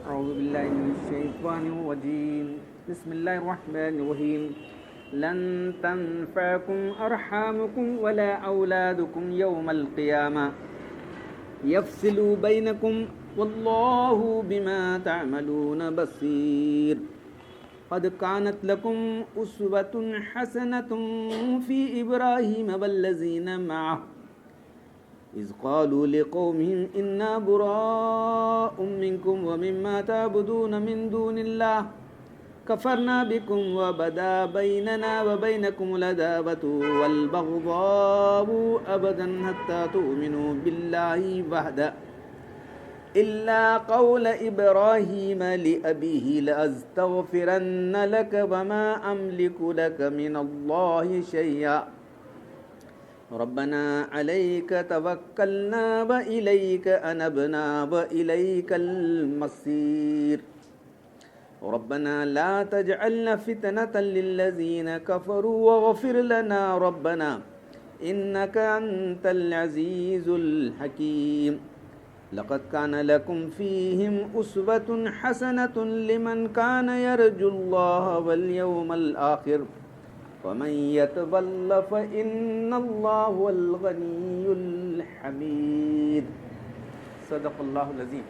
أعوذ بالله من الشيطان الرجيم بسم الله الرحمن الرحيم لن تنفعكم أرحامكم ولا أولادكم يوم القيامة يفصل بينكم والله بما تعملون بصير قد كانت لكم أسوة حسنة في إبراهيم والذين معه إذ قالوا لقومهم إنا براء منكم ومما تعبدون من دون الله كفرنا بكم وبدا بيننا وبينكم العداوة والبغضاء أبدا حتى تؤمنوا بالله وحده إلا قول إبراهيم لأبيه لأستغفرن لك وما أملك لك من الله شيئا ربنا عليك توكلنا وإليك أنبنا وإليك المصير ربنا لا تجعلنا فتنة للذين كفروا واغفر لنا ربنا إنك أنت العزيز الحكيم لقد كان لكم فيهم أسوة حسنة لمن كان يرجو الله واليوم الآخر ومن يتول فإن الله هو الغني الحميد صدق اللہ العظیم.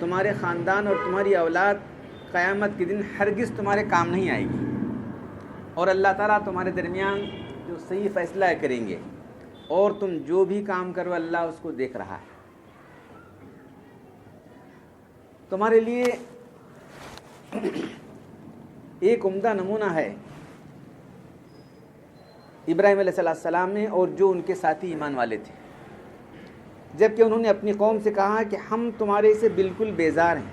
تمہارے خاندان اور تمہاری اولاد قیامت کے دن ہرگز تمہارے کام نہیں آئے گی، اور اللہ تعالیٰ تمہارے درمیان جو صحیح فیصلہ کریں گے، اور تم جو بھی کام کرو اللہ اس کو دیکھ رہا ہے. تمہارے لیے ایک عمدہ نمونہ ہے ابراہیم علیہ السلام نے اور جو ان کے ساتھی ایمان والے تھے، جب کہ انہوں نے اپنی قوم سے کہا کہ ہم تمہارے سے بالکل بیزار ہیں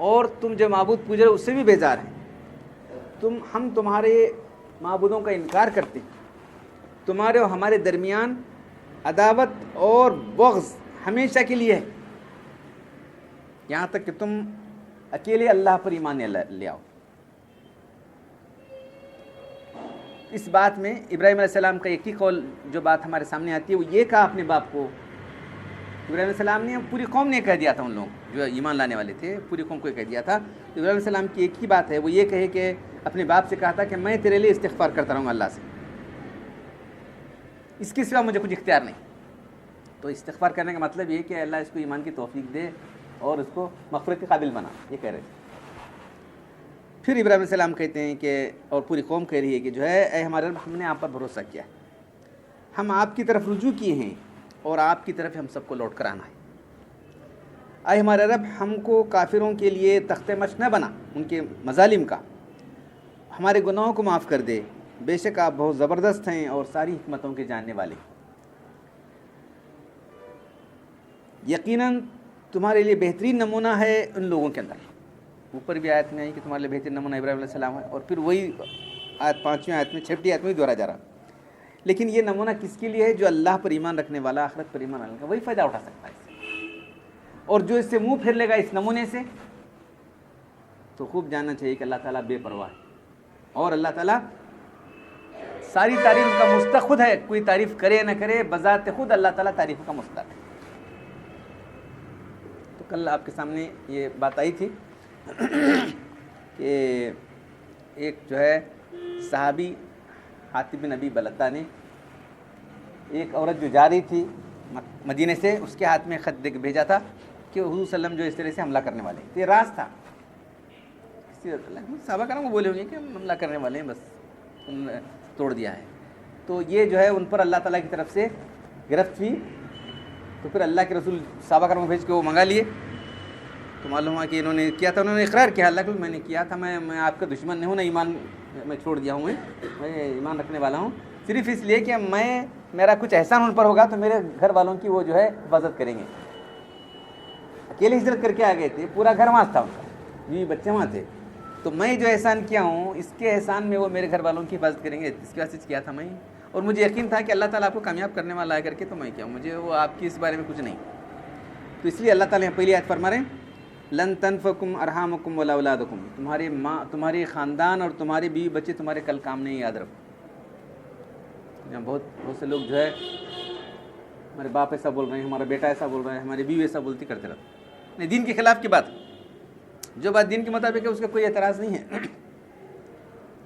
اور تم جو معبود پوج رہے اس سے بھی بیزار ہیں، ہم تمہارے معبودوں کا انکار کرتے ہیں، تمہارے اور ہمارے درمیان عداوت اور بغض ہمیشہ کے لیے ہے، یہاں تک کہ تم اکیلے اللہ پر ایمان لے آؤ. اس بات میں ابراہیم علیہ السلام کا ایک ہی قول جو بات ہمارے سامنے آتی ہے وہ یہ کہا اپنے باپ کو. ابراہیم علیہ السلام نے پوری قوم نے کہہ دیا تھا، ان لوگ جو ایمان لانے والے تھے پوری قوم کو کہہ دیا تھا. ابراہیم علیہ السلام کی ایک ہی بات ہے، وہ یہ کہے کہ اپنے باپ سے کہا تھا کہ میں تیرے لیے استغفار کرتا رہوں گا اللہ سے، اس کے سوا مجھے کچھ اختیار نہیں. تو استغفار کرنے کا مطلب یہ کہ اللہ اس کو ایمان کی توفیق دے اور اس کو مغفرت کے قابل بنا، یہ کہہ رہے تھے. پھر ابراہیم علیہ السلام کہتے ہیں کہ اور پوری قوم کہہ رہی ہے کہ جو ہے اے ہمارے رب، ہم نے آپ پر بھروسہ کیا ہے، ہم آپ کی طرف رجوع کیے ہیں اور آپ کی طرف ہم سب کو لوٹ کر آنا ہے. اے ہمارے رب، ہم کو کافروں کے لیے تخت مشق نہ بنا ان کے مظالم کا، ہمارے گناہوں کو معاف کر دے، بے شک آپ بہت زبردست ہیں اور ساری حکمتوں کے جاننے والے. یقیناً تمہارے لیے بہترین نمونہ ہے ان لوگوں کے اندر. اوپر بھی آیت میں آئی کہ تمہارے لیے بہترین نمونہ ابراہیم علیہ السلام ہے، اور پھر وہی آیت 5ویں آیت میں 6ٹی آیت میں بھی دہرایا جا رہا. لیکن یہ نمونہ کس کے لیے ہے؟ جو اللہ پر ایمان رکھنے والا، آخرت پر ایمان رکھنے والا، وہی فائدہ اٹھا سکتا ہے اس سے. اور جو اس سے منہ پھیر لے گا اس نمونے سے، تو خوب جاننا چاہیے کہ اللہ تعالیٰ بے پرواہ ہے، اور اللہ تعالیٰ ساری تعریف کا مستحق خود ہے. کوئی تعریف کرے نہ کرے، بذات خود اللہ تعالیٰ تعریف کا مستحق ہے. تو کل آپ کے سامنے یہ بات آئی تھی کہ ایک جو ہے صحابی حاتب بن ابی بلتہ نے ایک عورت جو جا رہی تھی مدینے سے، اس کے ہاتھ میں خط دے کے بھیجا تھا کہ حضور صلی اللہ علیہ وسلم جو اس طرح سے حملہ کرنے والے ہیں. تو یہ راز تھا. صحابہ کرام کو بولے ہوں گے کہ حملہ کرنے والے ہیں، بس توڑ دیا ہے. تو یہ جو ہے ان پر اللہ تعالیٰ کی طرف سے گرفت ہوئی. تو پھر اللہ کے رسول صحابہ کرام کو بھیج کے وہ منگا لیے. تو معلوم ہوا کہ انہوں نے کیا تھا، انہوں نے اقرار کیا اللہ کہ میں نے کیا تھا، میں آپ کا دشمن نہیں ہوں، نہ ایمان میں چھوڑ دیا ہوں، میں ایمان رکھنے والا ہوں، صرف اس لیے کہ میرا کچھ احسان ان پر ہوگا تو میرے گھر والوں کی وہ جو ہے حفاظت کریں گے. اکیلے ہجرت کر کے آ گئے تھے، پورا گھر وہاں تھا ان کا، بیوی بچے وہاں تھے. تو میں جو احسان کیا ہوں اس کے احسان میں وہ میرے گھر والوں کی حفاظت کریں گے، اس کی وجہ سے کیا تھا میں. اور مجھے یقین تھا کہ اللہ تعالیٰ آپ کو کامیاب کرنے والا ہے کر کے، تو میں کیا ہوں، مجھے وہ آپ کی اس بارے میں کچھ نہیں. تو اس لیے اللہ تعالیٰ پہلی آیت فرما رہے ہیں لن تنفکم ارحامکم ولا اولادکم، تمہاری ماں، تمہاری خاندان اور تمہارے بیوی بچے تمہارے کل کام نہیں، یاد رکھو. بہت سے لوگ جو ہے ہمارے باپ ایسا بول رہے ہیں، ہمارا بیٹا ایسا بول رہا ہے، ہماری بیوی ایسا بولتی، کرتے رہتے. نہیں، دین کے خلاف کی بات، جو بات دین کے مطابق ہے اس کا کوئی اعتراض نہیں ہے.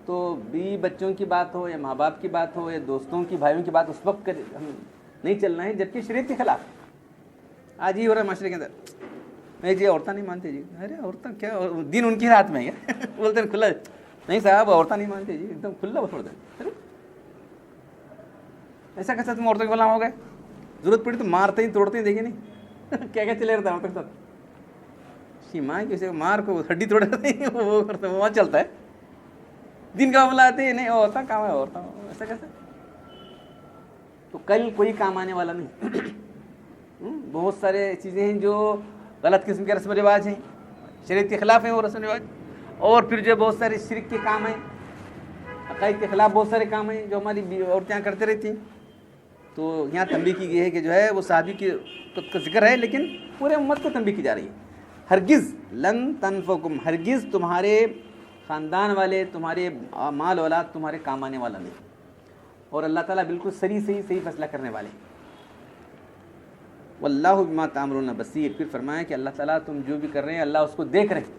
تو بیوی بچوں کی بات ہو یا ماں باپ کی بات ہو یا دوستوں کی بھائیوں کی بات، اس وقت ہم نہیں چلنا ہے جبکہ شریعت کے خلاف. آج ہی ہو رہا ہے معاشرے کے اندر، نہیں جی عورتیں نہیں مانتے جی. ارے عورتیں کیا، دین ان کے ہاتھ میں ہے. بولتے ہیں کھلا، نہیں صاحب عورتیں نہیں مانتے جی، ایک دم کھلا چھوڑ دیں. ایسا کیسا تم عورتوں کے غلام ہو گئے؟ ضرورت پڑی تو مارتے ہی توڑتے ہی، دیکھیں نہیں کیا کیا چلے رہتا ہے عورتوں کے ساتھ. ماں کسی مار کو ہڈی توڑ وہ کرتے ہیں، وہاں چلتا ہے. دن کا معاملہ آتے ہیں، نہیں عورتیں کام ہے، عورتیں ایسا کیسا. تو کل کوئی کام آنے والا نہیں. بہت سارے چیزیں ہیں جو غلط قسم کے رسم و رواج ہیں، شریعت کے خلاف ہیں وہ رسم و رواج. اور پھر جو بہت سارے شرک کے کام ہیں، عقائد کے خلاف بہت سارے کام ہیں جو ہماری عورتیں یہاں کرتے رہتی ہیں. تو یہاں تنبیہ کی گئی ہے کہ جو ہے وہ صحابی کا ذکر ہے، لیکن پورے امت کو تنبیہ کی جا رہی ہے. ہرگز لن تنفعکم، ہرگز تمہارے خاندان والے، تمہارے مال اولاد تمہارے کام آنے والا نہیں. اور اللہ تعالیٰ بالکل صحیح فیصلہ کرنے والے. واللہ بما تعملون بصیر. پھر فرمایا کہ اللہ تعالیٰ تم جو بھی کر رہے ہیں اللہ اس کو دیکھ رہے ہیں.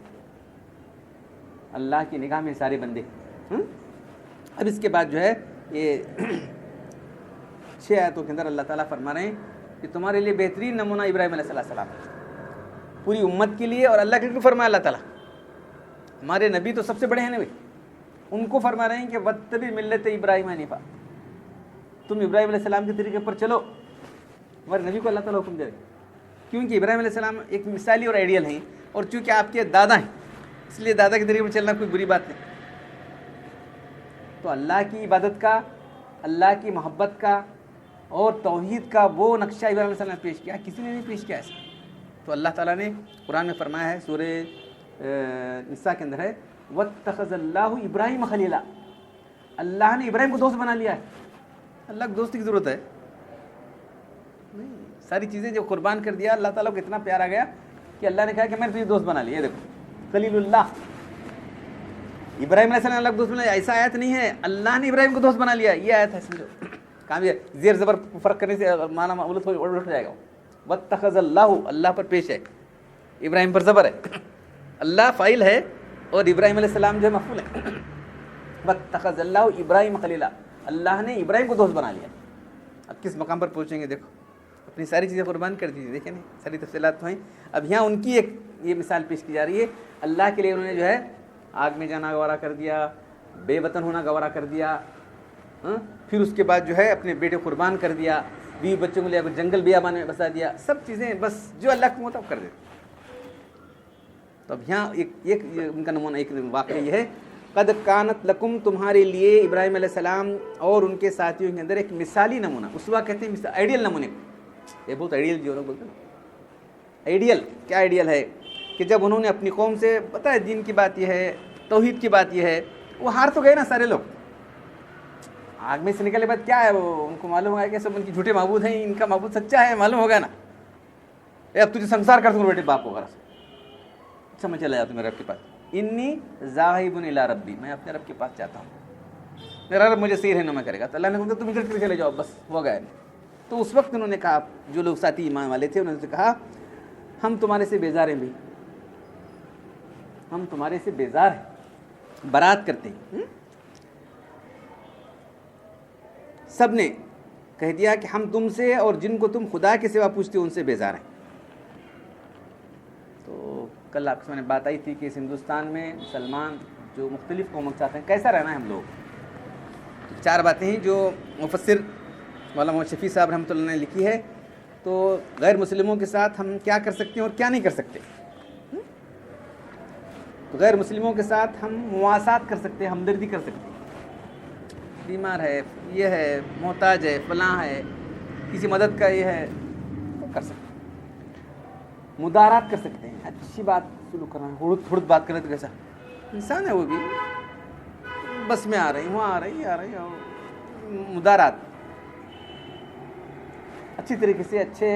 اللہ کی نگاہ میں سارے بندے. اب اس کے بعد جو ہے یہ 6 آیتوں کے اندر اللہ تعالیٰ فرما رہے ہیں کہ تمہارے لیے بہترین نمونہ ابراہیم علیہ السلام پوری امت کے لیے. اور اللہ کے لیے فرمایا اللہ تعالیٰ، ہمارے نبی تو سب سے بڑے ہیں نا بھائی، ان کو فرما رہے ہیں کہ واتبع ملت ابراہیم حنیفا، تم ابراہیم علیہ السلام کے طریقے پر چلو. ہمارے نبی کو اللہ تعالیٰ حکم دے رہے ہیں کیونکہ ابراہیم علیہ السلام ایک مثالی اور آئیڈیل ہیں، اور چونکہ آپ کے دادا ہیں اس لیے دادا کے طریقے پر چلنا کوئی بری بات نہیں. تو اللہ کی عبادت کا، اللہ کی محبت کا اور توحید کا وہ نقشہ ابراہیم علیہ السلام نے پیش کیا، کسی نے نہیں پیش کیا ایسا. تو اللہ تعالیٰ نے قرآن میں فرمایا ہے، سورہ نساء کے اندر ہے، واتخذ اللہ ابراہیم خلیلا، اللہ نے ابراہیم کو دوست بنا لیا ہے. اللہ کو دوست کی ضرورت ہے نہیں، ساری چیزیں جو قربان کر دیا. اللہ تعالیٰ کو اتنا پیار آ گیا کہ اللہ نے کہا کہ میں نے تجھے دوست بنا لیا. دیکھو خلیل اللہ، ابراہیم علیہ السلام اللہ کو دوست بنا لیا. ایسا آیت نہیں ہے اللہ نے ابراہیم کو دوست بنا لیا، یہ آیت ہے. سمجھو کام یہ زیر زبر فرق کرنے سے معنی الٹ جائے گا. واتخذ اللہ، اللہ پر پیش ہے، ابراہیم پر زبر ہے. اللہ فاعل ہے اور ابراہیم علیہ السلام جو ہے مفعول ہے. واتخذ اللہ ابراہیم خلیلا، اللہ نے ابراہیم کو دوست بنا لیا. اب کس مقام پر پہنچیں گے؟ دیکھو اپنی ساری چیزیں قربان کر دیجیے. دیکھیں نہیں ساری تفصیلات تو ہیں. اب یہاں ان کی ایک یہ مثال پیش کی جا رہی ہے. اللہ کے لیے انہوں نے جو ہے آگ میں جانا گوارا کر دیا، بے وطن ہونا گوارا کر دیا، پھر اس کے بعد جو ہے اپنے بیٹے قربان کر دیا، بیوی بچوں کو لے کر جنگل بیابان میں بسا دیا. سب چیزیں بس جو اللہ کو مطابق کر دیتے. تو اب یہاں ایک ان کا نمونہ، ایک واقعہ یہ ہے، قد کانت لکم، تمہارے لیے ابراہیم علیہ السلام اور ان کے ساتھیوں کے اندر ایک مثالی نمونہ. اسوا کہتے ہیں آئیڈیل نمونے کو. یہ بہت آئیڈیل جو لوگ بولتے ہیں آئیڈیل. کیا آئیڈیل ہے کہ جب انہوں نے اپنی قوم سے، پتہ ہے دین کی بات یہ ہے، توحید کی بات یہ ہے، وہ ہار تو گئے نا سارے لوگ. آگ میں سے نکلنے بعد کیا ہے، وہ ان کو معلوم ہوگا کہ سب ان کی جھوٹے معبود ہیں، ان کا معبود سچا ہے، معلوم ہوگا نا. اب تجھے سنسار کر دوں بیٹے باپ کو، سمجھ چلا جاتا میرے رب کے پاس. انی ذاہب الی ربی، میں اپنے رب کے پاس جاتا ہوں، میرا رب مجھے صحیح رہنما کرے گا. تو اللہ نے کہا تم ادھر کے چلے جاؤ، بس ہو گئے. تو اس وقت انہوں نے کہا، جو لوگ ساتھی ایمان والے تھے انہوں نے کہا ہم تمہارے سے بیزار ہیں بھائی، ہم تمہارے سے بیزار ہیں، برات کرتے ہیں. سب نے کہہ دیا کہ ہم تم سے اور جن کو تم خدا کے سوا پوچھتے ہو ان سے بیزار ہیں. تو کل آپ سے میں نے بات آئی تھی کہ اس ہندوستان میں مسلمان جو مختلف قوموں کے ساتھ ہیں کیسا رہنا ہے ہم لوگ. 4 باتیں ہیں جو مفسر مولانا محمد شفیع صاحب رحمۃ اللہ نے لکھی ہے. تو غیر مسلموں کے ساتھ ہم کیا کر سکتے ہیں اور کیا نہیں کر سکتے. تو غیر مسلموں کے ساتھ ہم مواسات کر سکتے ہیں، ہمدردی کر سکتے ہیں. بیمار ہے، یہ ہے، محتاج ہے، فلاں ہے، کسی مدد کا یہ ہے، تو کر سکتے ہیں. مدارات کر سکتے ہیں، اچھی بات سلوک کرنا، ہڑد بات کرنا. تو کیسا انسان ہے وہ بھی، بس میں آ رہی ہوں، وہاں آ رہی مدارات، اچھی طریقے سے اچھا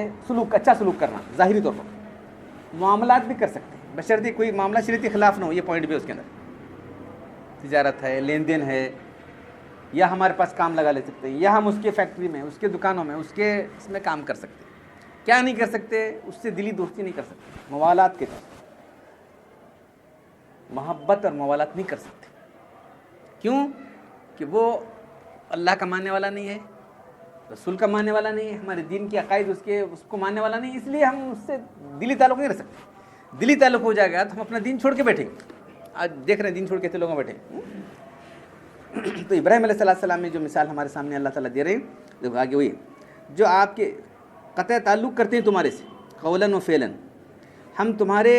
سلوک کرنا ظاہری طور پر. معاملات بھی کر سکتے ہیں بشرطیکہ کوئی معاملہ شریعت کے خلاف نہ ہو. یہ پوائنٹ بھی اس کے اندر تجارت ہے، لین دین ہے، یا ہمارے پاس کام لگا لے سکتے ہیں، یا ہم اس کے فیکٹری میں، اس کے دکانوں میں، اس کے اس میں کام کر سکتے ہیں۔ کیا نہیں کر سکتے؟ اس سے دلی دوستی نہیں کر سکتے، موالات کے طرف محبت اور موالات نہیں کر سکتے۔ کیوں؟ کہ وہ اللہ کا ماننے والا نہیں ہے، رسول کا ماننے والا نہیں ہے، ہمارے دین کے عقائد اس کو ماننے والا نہیں، اس لیے ہم اس سے دلی تعلق نہیں رکھ سکتے۔ دلی تعلق ہو جائے گا تو ہم اپنا دین چھوڑ کے بیٹھیں گے۔ آج دیکھ رہے ہیں دین چھوڑ کے لوگوں بیٹھے۔ تو ابراہیم علیہ السلام میں جو مثال ہمارے سامنے اللہ تعالیٰ دے رہے ہیں، دیکھو آگے وہی جو آپ کے قطع تعلق کرتے ہیں تمہارے سے قولاً و فعلاً، ہم تمہارے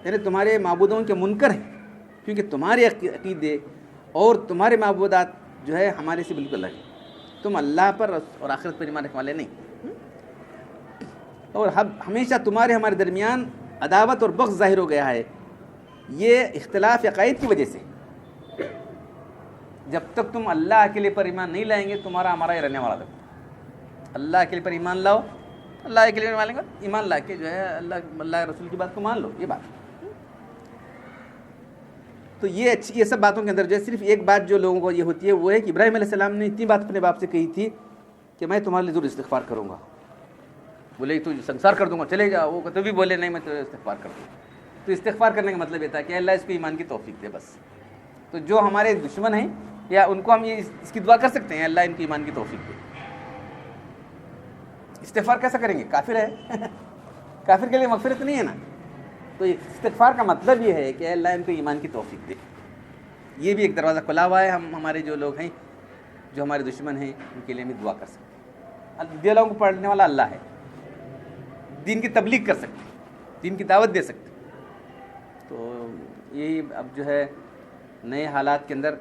یعنی تمہارے معبودوں کے منکر ہیں، کیونکہ تمہارے عقیدے اور تمہارے معبودات جو ہے ہمارے سے بالکل الگ ہیں، تم اللہ پر اور آخرت پر ایمان رکھنے والے نہیں، اور ہمیشہ تمہارے ہمارے درمیان عداوت اور بغض ظاہر ہو گیا ہے، یہ اختلاف عقائد کی وجہ سے۔ جب تک تم اللہ اکیلے پر ایمان نہیں لائیں گے تمہارا ہمارا یہ رہنے والا تھا۔ اللہ اکیلے پر ایمان لاؤ، اللہ اکیلے پر ایمان لا کے جو ہے اللہ رسول کی بات کو مان لو، یہ بات۔ تو یہ سب باتوں کے اندر جو ہے صرف ایک بات جو لوگوں کو یہ ہوتی ہے وہ ہے کہ ابراہیم علیہ السلام نے اتنی بات اپنے باپ سے کہی تھی کہ میں تمہارے لیے ضرور استغفار کروں گا۔ بولے تو سنسار کر دوں گا، چلے جا، وہ تو بھی بولے نہیں میں تو استغفار کر دوں گا۔ تو استغفار کرنے کا مطلب یہ تھا کہ اللہ اس کو ایمان کی توفیق دے بس۔ تو جو ہمارے دشمن ہیں یا ان کو ہم یہ اس کی دعا کر سکتے ہیں اللہ ان کی ایمان کی توفیق دے۔ استغفار کیسا کریں گے؟ کافر ہے، کافر کے لیے مغفرت نہیں ہے نا۔ تو استغفار کا مطلب یہ ہے کہ اللہ ان کو ایمان کی توفیق دے۔ یہ بھی ایک دروازہ کھلا ہوا ہے، ہمارے جو لوگ ہیں جو ہمارے دشمن ہیں ان کے لیے ہم دعا کر سکتے ہیں۔ دلوں کو پڑھنے والا اللہ ہے، دین کی تبلیغ کر سکتے ہیں، دین کی دعوت دے سکتے ہیں۔ تو یہی اب جو ہے نئے حالات کے اندر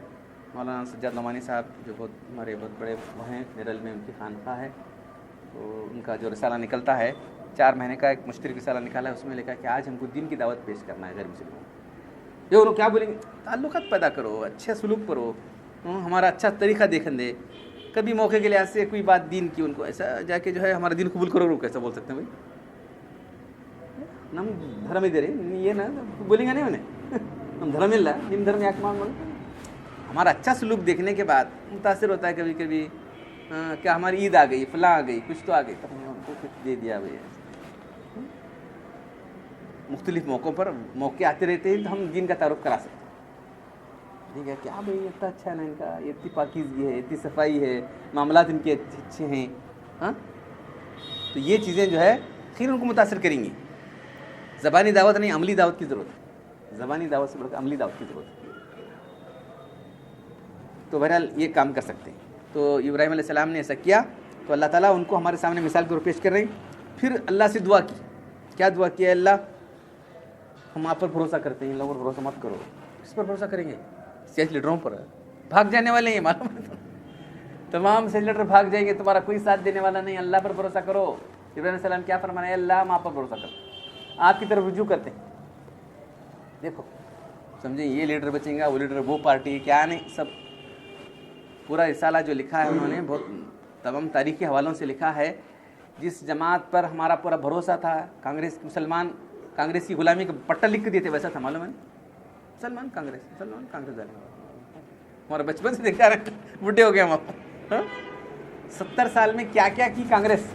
مولانا سجاد نعمانی صاحب جو ہمارے بہت بڑے وہ ہیں، نیرل میں ان کی خانقاہ ہے، تو ان کا جو رسالہ نکلتا ہے 4 مہینے کا ایک مشترک رسالہ نکالا ہے، اس میں لکھا کہ آج ہم کو دین کی دعوت پیش کرنا ہے غیر مسلموں کو۔ جو لوگ کیا بولیں گے؟ تعلقات پیدا کرو، اچھے سلوک کرو، ہمارا اچھا طریقہ دیکھن دے۔ کبھی موقع کے لحاظ سے کوئی بات دین کی ان کو ایسا جا کے جو ہے ہمارا دین قبول کرو، کیسا بول سکتے ہیں بھائی؟ ہم دھرم ہی دے رہے، یہ نا بولیں گے نہیں انہیں ہم دھرم مل رہا ہے، دھرم آکمان بولے۔ ہمارا اچھا سلوک دیکھنے کے بعد متاثر ہوتا ہے کبھی کبھی، کیا ہماری عید آ گئی، فلاں آ گئی، کچھ تو آ گئی، تو ہم نے ان کو کچھ دے دیا بھائی۔ مختلف موقعوں پر موقع آتے رہتے ہیں تو ہم دین کا تعارف کرا سکتے ہیں۔ ٹھیک ہے، کیا بھائی اتنا اچھا ہے نا ان کا، اتنی پاکیزگی ہے، اتنی صفائی ہے، معاملات ان کے اچھے ہیں، ہاں۔ تو یہ چیزیں جو ہے خیر ان کو متاثر کریں گی۔ زبانی دعوت نہیں، عملی دعوت کی ضرورت ہے، زبانی دعوت سے بڑھ کر عملی دعوت کی ضرورت ہے۔ تو بہرحال یہ کام کر سکتے ہیں۔ تو ابراہیم علیہ السلام نے ایسا کیا تو اللہ تعالیٰ ان کو ہمارے سامنے مثال کے طور پر پیش کر رہے ہیں۔ پھر اللہ سے دعا کی، کیا دعا کیا؟ اللہ ہم آپ پر بھروسہ کرتے ہیں، ان لوگوں پر بھروسہ مت کرو۔ کس پر بھروسہ کریں گے؟ سیاسی لیڈروں پر، بھاگ جانے والے ہیں، معلوم ہے تمام سیاسی لیڈر بھاگ جائیں گے، تمہارا کوئی ساتھ دینے والا نہیں، اللہ پر بھروسہ کرو۔ ابراہیم علیہ السلام کیا فرمانا ہے؟ اللہ ہم آپ پر بھروسہ کرتے، آپ کی طرف رجوع کرتے ہیں۔ دیکھو سمجھیں، یہ لیڈر بچیں گا، وہ لیڈر، وہ پارٹی، کیا نہیں، سب پورا رسالہ جو لکھا ہے انہوں نے بہت تمام تاریخی حوالوں سے لکھا ہے۔ جس جماعت پر ہمارا پورا بھروسہ تھا، کانگریس، مسلمان کانگریس کی غلامی کا پٹا لکھ کے دیے تھے، ویسا تھا، معلوم ہے؟ مسلمان کانگریس ہمارا بچپن سے دیکھا رہے، بڈھے ہو گئے ہم۔ 70 سال میں کیا کیا کی کانگریس؟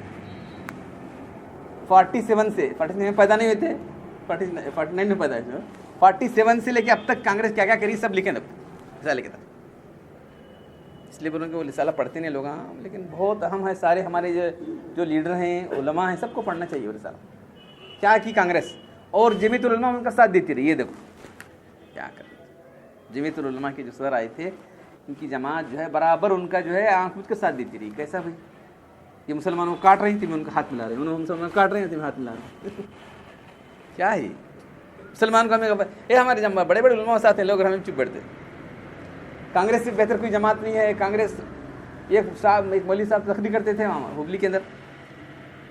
47 سے 49 میں پیدا نہیں ہوئے تھے، 49 میں پیدا ہوئے، 47 سے لے کے اب تک کانگریس کیا کیا کری سب لکھیں رسالے کے تھا۔ اس لیے بولوں کہ وہ رسالہ پڑھتے نہیں لوگ، ہاں، لیکن بہت اہم ہے، سارے ہمارے جو لیڈر ہیں، علماء ہیں، سب کو پڑھنا چاہیے وہ رسالہ۔ کیا کی کانگریس؟ اور جمیعت العلماء ان کا ساتھ دیتی رہی۔ یہ دیکھو کیا کر، جمیعت العلماء کے جو صدر آئے تھے ان کی جماعت جو ہے برابر ان کا جو ہے آنکھ بوجھ کے ساتھ دیتی رہی۔ کیسا بھائی؟ یہ مسلمانوں کو کاٹ رہی تھی، میں ان کا ہاتھ ملا رہے ہیں، انہوں مسلمان کاٹ رہے ہیں، میں ہاتھ ملا رہے ہیں۔ کیا ہے مسلمان کو ہمیں یہ ہمارے جماعت بڑے بڑے علماء ساتھ ہیں، لوگ ہمیں چپ بیٹھتے ہیں۔ کانگریس سے بہتر کوئی جماعت نہیں ہے۔ کانگریس ایک مولوی صاحب تقریر کرتے تھے وہاں ہبلی کے اندر،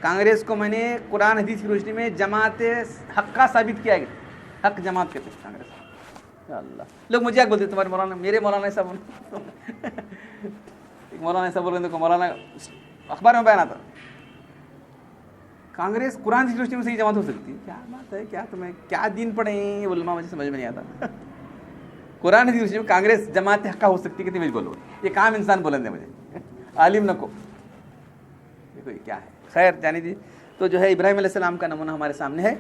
کانگریس کو میں نے قرآن حدیث کی روشنی میں جماعت حقہ ثابت کیا گیا، حق جماعت کہتے ہیں کانگریس۔ یا اللہ، لوگ مجھے کیا بولتے ہیں، تمہارے مولانا، میرے مولانا صاحب مولانا صاحب بول رہے ہیں، مولانا اخبار میں بیان آتا کانگریس قرآن کی روشنی میں صحیح جماعت ہو سکتی ہے؟ کیا بات ہے، کیا تمہیں کیا دین پڑھیں علماء، مجھے سمجھ میں نہیں آتا۔ قرآن حدیث میں کانگریس جماعت حقہ ہو سکتی ہے کہ تم بولو, ایک عام انسان بولن دے مجھے, عالم نہ کو. دیکھو یہ کیا ہے. خیر جانی جی, تو جو ہے ابراہیم علیہ السلام کا نمونہ ہمارے سامنے ہے.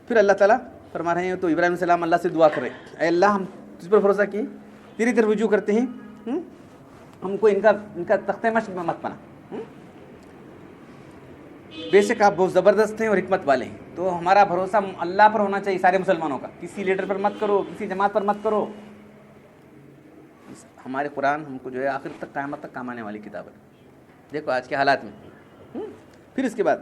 پھر اللہ تعالیٰ فرما رہے ہیں, تو ابراہیم علیہ السلام اللہ سے دعا کر رہے ہیں, اے اللہ ہم تجھ پر بھروسہ کیے, تیری طرف رجوع کرتے ہیں, ہم کو ان کا تختہ مشق میں مت بنا, بے شک آپ بہت زبردست ہیں اور حکمت والے ہیں. تو ہمارا بھروسہ اللہ پر ہونا چاہیے سارے مسلمانوں کا, کسی لیڈر پر مت کرو, کسی جماعت پر مت کرو. ہمارے قرآن ہم کو جو ہے آخر تک قیامت تک کام آنے والی کتاب ہے. دیکھو آج کے حالات میں. پھر اس کے بعد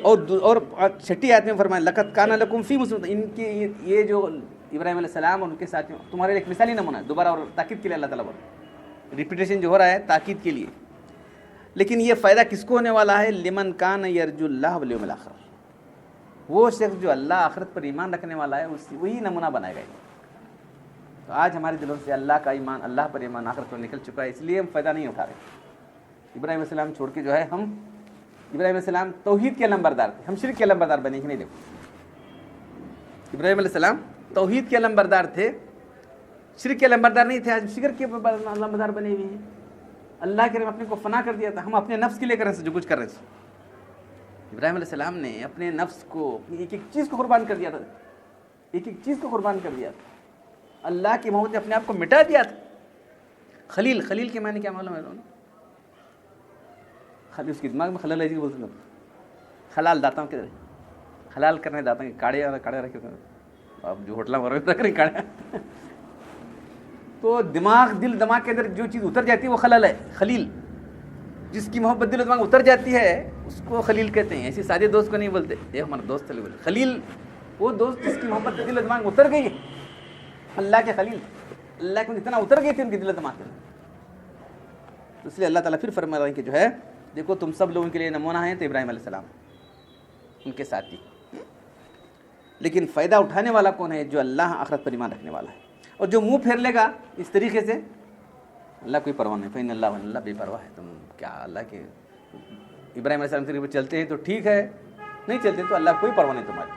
اور 6 آیت میں فرمایا لقد کان لکم فی مسلم, ان کی یہ جو ابراہیم علیہ السلام اور ان کے ساتھیوں تمہارے ایک مثالی نمونہ ہے. دوبارہ اور تاکید کے لیے اللہ تعالیٰ بول, ریپیٹیشن جو ہو رہا ہے تاکید کے لیے. لیکن یہ فائدہ کس کو ہونے والا ہے؟ لمن کان یرجو اللہ والیوم الاخر, وہ شخص جو اللہ آخرت پر ایمان رکھنے والا ہے وہی نمونہ بنائے گا. تو آج ہمارے دلوں سے اللہ کا ایمان, اللہ پر ایمان آخرت پر نکل چکا ہے, اس لیے ہم فائدہ نہیں اٹھا رہے. ابراہیم علیہ السلام چھوڑ کے جو ہے ہم, ابراہیم علیہ السلام توحید کے علمبردار تھے, ہم شرک کے علمبردار بنے کہ نہیں. دیکھو ابراہیم علیہ السلام توحید کے علمبردار تھے, شرک کے علمبردار نہیں تھے. آج شرک کے علمبردار بنے ہوئے ہیں. اللہ کے اپنے کو فنا کر دیا تھا, ہم اپنے نفس کے لیے کر رہے ہیں جو کچھ کر رہے ہیں. ابراہیم علیہ السلام نے اپنے نفس کو, اپنی ایک ایک چیز کو قربان کر دیا تھا, ایک ایک چیز کو قربان کر دیا تھا. اللہ کی محبت نے اپنے آپ کو مٹا دیا تھا. خلیل, خلیل کے معنی کیا معلوم ہے؟ خلیل اس کے دماغ میں خلل ہے جی بولتے ہیں. حلال داتاؤں کے حلال کرنے داتا کے کاڑے رکھے تھے, اب جو ہوٹل میں رکھ رہے کاڑے. تو دماغ کے اندر جو چیز اتر جاتی ہے وہ خلل ہے. خلیل جس کی محبت دل و دماغ اتر جاتی ہے اس کو خلیل کہتے ہیں. ایسے سادے دوست کو نہیں بولتے, یہ ہمارا دوست چلے بولے خلیل, وہ دوست جس کی محبت دل و دماغ اتر گئی ہے. اللہ کے خلیل, اللہ کے اتنا اتر گئی تھی ان کی دل و دماغ کے اندر. اس لیے اللہ تعالیٰ پھر فرما رہے ہیں کہ جو ہے دیکھو تم سب لوگوں کے لیے نمونہ ہیں تو ابراہیم علیہ السلام ان کے ساتھی. لیکن فائدہ اٹھانے والا کون ہے؟ جو اللہ آخرت پر ایمان رکھنے والا ہے. اور جو منہ پھیر لے گا اس طریقے سے, اللہ کوئی پرواہ نہیں. فإن اللہ بے پرواہ ہے. تم کیا اللہ کے ابراہیم علیہ السلام کے طریقے پر چلتے ہیں تو ٹھیک ہے, نہیں چلتے تو اللہ کوئی پرواہ نہیں تمہاری.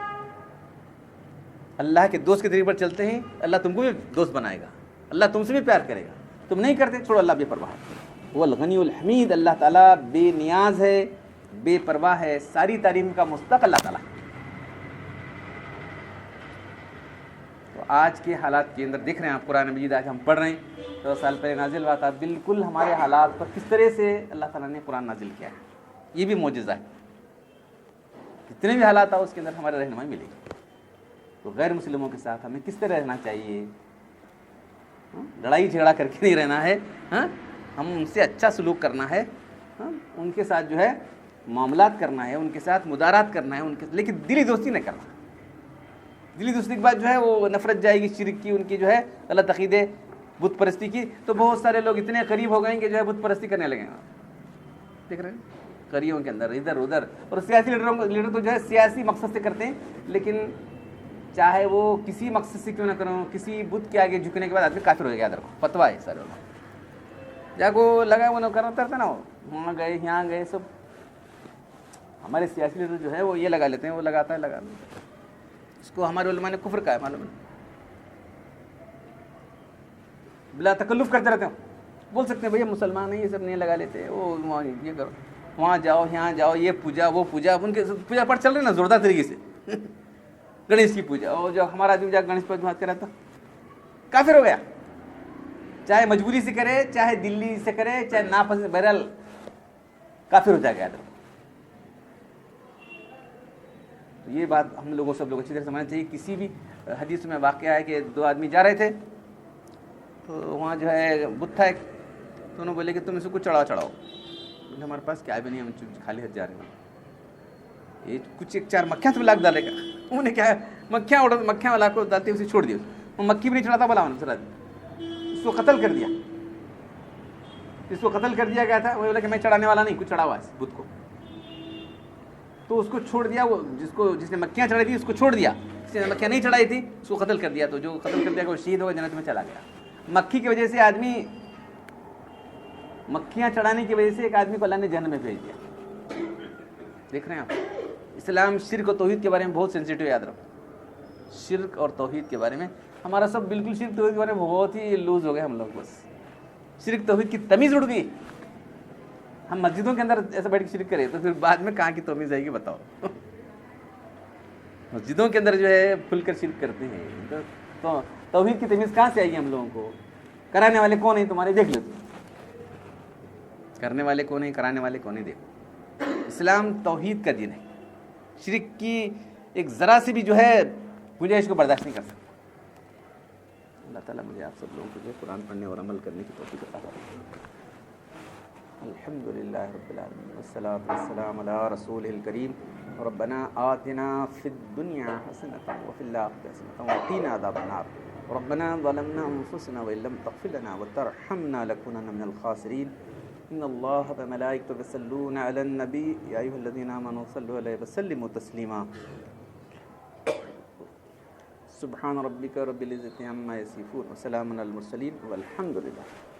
اللہ کے دوست کے طریقے پر چلتے ہیں, اللہ تم کو بھی دوست بنائے گا, اللہ تم سے بھی پیار کرے گا. تم نہیں کرتے, چھوڑو, اللہ بے پرواہ ہے. وہ الغنی الحمید, اللہ تعالیٰ بے نیاز ہے, بے پرواہ ہے, ساری تعریف کا مستحق اللہ تعالیٰ. تو آج کے حالات کے اندر دیکھ رہے ہیں آپ, قرآن مجید آج ہم پڑھ رہے ہیں, 2 سال پہلے نازل ہوا تھا, بالکل ہمارے حالات پر کس طرح سے اللہ تعالیٰ نے قرآن نازل کیا ہے. یہ بھی معجزہ ہے. جتنے بھی حالات آؤ اس کے اندر ہمارے رہنمائی ملے گی. تو غیر مسلموں کے ساتھ ہمیں کس طرح رہنا چاہیے, لڑائی جھگڑا کر کے نہیں رہنا ہے, ہم ان سے اچھا سلوک کرنا ہے, ان کے ساتھ جو ہے معاملات کرنا ہے, ان کے ساتھ مدارات کرنا ہے, لیکن دلی دوستی نہیں کرنا. دلی دوستی کے بعد جو ہے وہ نفرت جائے گی شرک کی, ان کی جو ہے غلط عقیدے, بت پرستی کی. تو بہت سارے لوگ اتنے قریب ہو گئے کہ جو ہے بت پرستی کرنے لگے. دیکھ رہے ہیں قریوں کے اندر ادھر ادھر. اور سیاسی لیڈر تو جو ہے سیاسی مقصد سے کرتے ہیں, لیکن چاہے وہ کسی مقصد سے کیوں نہ کروں, کسی بت کے آگے جھکنے کے بعد آدمی کافر ہو گیا. ادھر کو فتوا ہے سارے لوگ جا کو لگا وہ نہ کرتا تھا نا, وہاں گئے یہاں گئے سب. ہمارے سیاسی لیڈر جو ہے وہ یہ لگا لیتے ہیں, وہ لگاتا ہے اس کو ہمارے علماء نے کفر کہا ہے, معلوم ہے, بلا تکلف کرتے رہتے ہیں. بول سکتے ہیں بھئی مسلمان ہیں, یہ سب نہیں لگا لیتے, وہ وہاں یہ کرو, وہاں جاؤ یہاں جاؤ, یہ پوجا وہ پوجا. ان کے پوجا پاٹ چل رہے ہیں نا زوردار طریقے سے. گنیش کی پوجا, اور جو ہمارا آدمی جا گنیش پوجا بات کرا تھا کافر ہو گیا. چاہے مجبوری سے کرے, چاہے دلی سے کرے, چاہے ناپسند, بہرحال کافر ہو جائے گا. تو یہ بات ہم لوگوں سب لوگ اچھی طرح سمجھنا چاہیے. کسی بھی حدیث میں واقعہ ہے کہ 2 آدمی جا رہے تھے, تو وہاں جو ہے بت تھا ایک, تو انہوں نے بولے کہ تم اس کو کچھ چڑھاؤ. ہمارے پاس کیا بھی نہیں, ہم خالی ہاتھ جا رہے ہیں. یہ کچھ 1-4 مکھیاں تو لاگ ڈالے گا. انہوں نے کیا مکھیاں والا کو ڈالتے اسے چھوڑ دیا. وہ مکھی بھی نہیں چڑھاتا بولا, اس کو قتل کر دیا. اس کو قتل کر دیا گیا تھا. وہ بولا کہ میں چڑھانے والا نہیں, کچھ چڑھا ہوا ہے بت کو. تو اس کو چھوڑ دیا. وہ جس نے مکھیاں چڑھائی تھی اس کو چھوڑ دیا. جس نے مکھیاں نہیں چڑھائی تھی اس کو قتل کر دیا. تو جو قتل کر دیا وہ شہید ہو گیا, جنت میں چلا گیا. مکھی کی وجہ سے آدمی, مکھیاں چڑھانے کی وجہ سے ایک آدمی کو اللہ نے جہنم میں بھیج دیا. دیکھ رہے ہیں آپ, اسلام شرک اور توحید کے بارے میں بہت سینسیٹیو, یاد رکھو. شرک اور توحید کے بارے میں ہمارا سب بالکل شرک توحید کے بارے میں بہت ہی لوز ہو گئے ہم لوگ، بس شرک توحید کی تمیز اڑ گئی. ہم مسجدوں کے اندر ایسے بیٹھ کے شرک کریں تو پھر بعد میں کہاں کی تمیز آئے گی بتاؤ. مسجدوں کے اندر جو ہے کھل کر شرک کرتے ہیں تو توحید کی تمیز کہاں سے آئے گی ہم لوگوں کو؟ کرانے والے کون ہیں تمہارے؟ دیکھ لو، کرنے والے کون ہیں، کرانے والے کون ہیں، دیکھو. اسلام توحید کا دین ہے، شرک کی ایک ذرا سی بھی جو ہے گنجائش کو برداشت نہیں کر سکتا. اللہ تعالیٰ مجھے آپ سب لوگوں کو جو ہے قرآن پڑھنے اور عمل کرنے کی توفیق عطا فرمائے. الحمد للہ رب العالمین والصلاة والسلام علی رسول الکریم. ربنا آتنا فی الدنیا حسنۃ وفی الآخرۃ حسنۃ وقنا عذاب النار. ربنا ظلمنا انفسنا وان لم تغفر لنا وترحمنا لنكونن من الخاسرین. ان اللہ وملائکته یصلون علی النبی یا ایھا الذین آمنوا صلوا علیہ وسلموا تسلیما. سبحان ربک رب العزة عما یصفون وسلام علی المرسلین والحمد للہ.